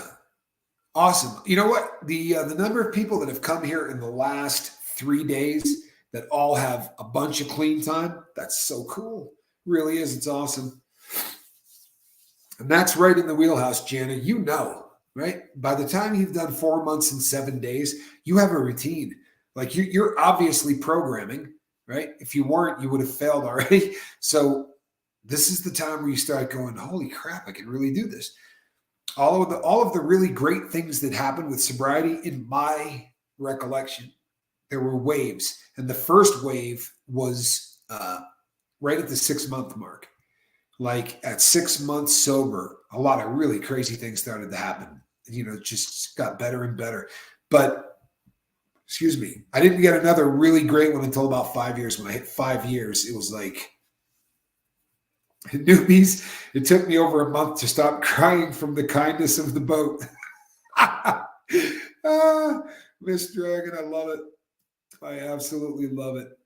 Awesome. You know what? The number of people that have come here in the last 3 days that all have a bunch of clean time, that's so cool. Really is. It's awesome. And that's right in the wheelhouse, Jana. Right? By the time you've done 4 months and 7 days, you have a routine. Like you're obviously programming, right? If you weren't, you would have failed already. So this is the time where you start going, holy crap, I can really do this. All of the really great things that happened with sobriety, in my recollection, there were waves. And the first wave was right at the 6 month mark. Like at 6 months sober, a lot of really crazy things started to happen. It just got better and better. But excuse me, I didn't get another really great one until about 5 years. When I hit 5 years, it was like newbies. It took me over a month to stop crying from the kindness of the boat. Miss Dragon, I love it. I absolutely love it.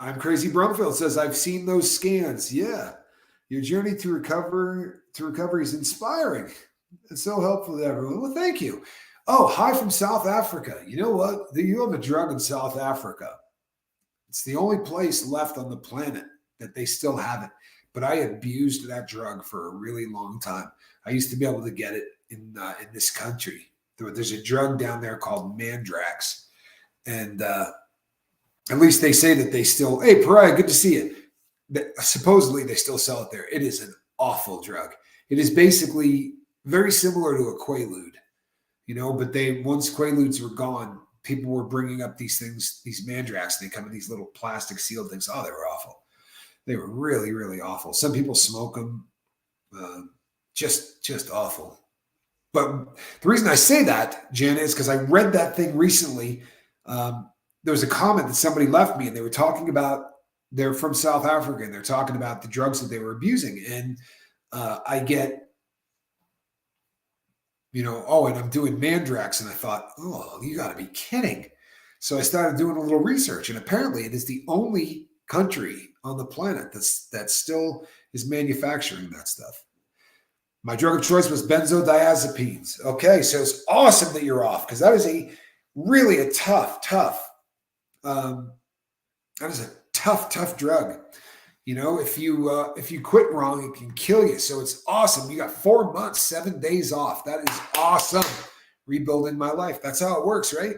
I'm Crazy Brumfield says, I've seen those scans. Yeah. Your journey to recovery is inspiring. It's so helpful to everyone. Well, thank you. Oh, hi from South Africa. You know what? You have a drug in South Africa. It's the only place left on the planet that they still have it. But I abused that drug for a really long time. I used to be able to get it in this country. There's a drug down there called Mandrax. And at least they say that they still, hey, Pariah, good to see you. Supposedly they still sell it there. It is an awful drug. It is basically very similar to a Quaalude, but once Quaaludes were gone, people were bringing up these things, these Mandrax, and they come in these little plastic sealed things. Oh, they were awful. They were really, really awful. Some people smoke them. Just awful. But the reason I say that, Jen, is because I read that thing recently. There was a comment that somebody left me, and they were talking about, they're from South Africa, and they're talking about the drugs that they were abusing. And I get, and I'm doing Mandrax. And I thought, oh, you got to be kidding. So I started doing a little research, and apparently it is the only country on the planet that still is manufacturing that stuff. My drug of choice was benzodiazepines. Okay, so it's awesome that you're off, because that is really a tough drug. If you quit wrong, it can kill you. So it's awesome. You got 4 months, 7 days off. That is awesome. Rebuilding my life. That's how it works, right?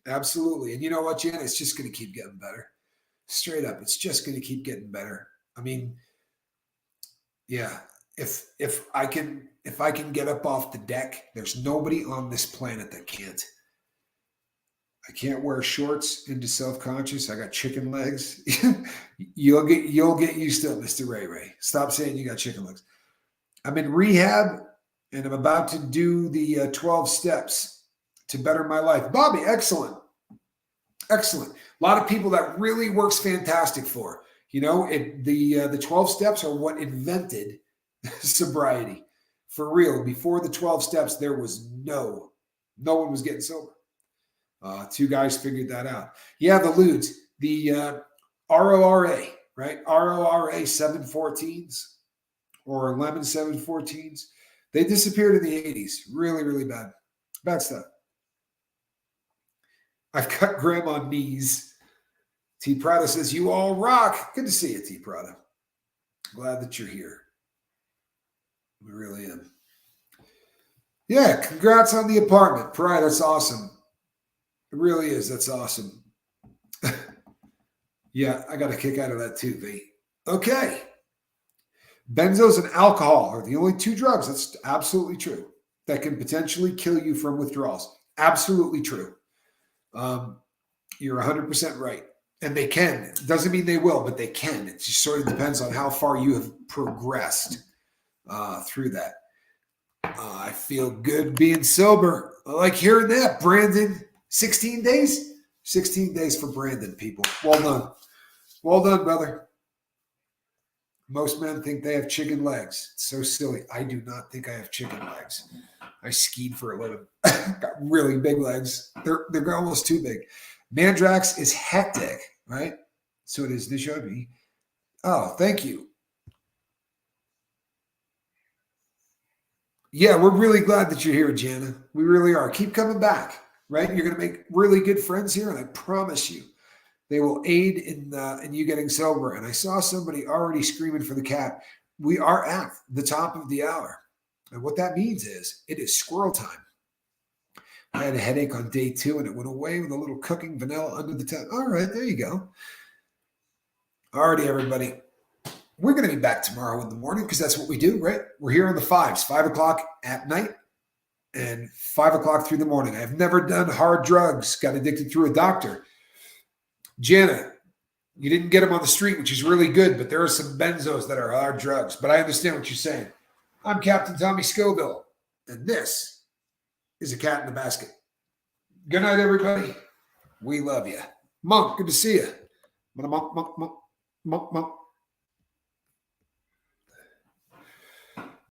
Absolutely. And you know what, Jan? It's just going to keep getting better. Straight up, it's just going to keep getting better. I mean, yeah. If I can get up off the deck, there's nobody on this planet that can't. I can't wear shorts into self-conscious. I got chicken legs. You'll get used to it, Mr. Ray Ray. Stop saying you got chicken legs. I'm in rehab, and I'm about to do the 12 steps to better my life. Bobby, excellent. Excellent. A lot of people that really works fantastic for. The 12 steps are what invented sobriety. For real. Before the 12 steps, there was no one was getting sober. 2 guys figured that out. Yeah, the Ludes, the RORA, right? RORA 714s or lemon 714s. They disappeared in the 80s. Really, really bad. Bad stuff. I've cut grandma knees. T. Prada says, you all rock. Good to see you, T. Prada. Glad that you're here. We really am. Yeah, congrats on the apartment. Pride, that's awesome. It really is. That's awesome. Yeah, I got a kick out of that too, V. Okay. Benzos and alcohol are the only 2 drugs, that's absolutely true, that can potentially kill you from withdrawals. Absolutely true. You're 100% right. And they can. It doesn't mean they will, but they can. It just sort of depends on how far you have progressed through that. I feel good being sober. I like hearing that, Brandon. 16 days? 16 days for Brandon, people. Well done. Well done, brother. Most men think they have chicken legs. It's so silly. I do not think I have chicken legs. I skied for a living. Got really big legs. They're almost too big. Mandrax is hectic, right? So it is Nishobi. Oh, thank you. Yeah, we're really glad that you're here, Jana. We really are. Keep coming back, right? You're going to make really good friends here, and I promise you, they will aid in you getting sober. And I saw somebody already screaming for the cat. We are at the top of the hour. And what that means is it is squirrel time. I had a headache on day 2 and it went away with a little cooking vanilla under the tongue. All right, there you go. Alrighty, everybody. We're going to be back tomorrow in the morning because that's what we do, right? We're here on the 5s, 5 o'clock at night and 5 o'clock through the morning. I've never done hard drugs, got addicted through a doctor. Jana, you didn't get them on the street, which is really good, but there are some benzos that are hard drugs. But I understand what you're saying. I'm Captain Tommy Scoville, and this is A Cat in the Basket. Good night, everybody. We love you. Monk, good to see you. Monk.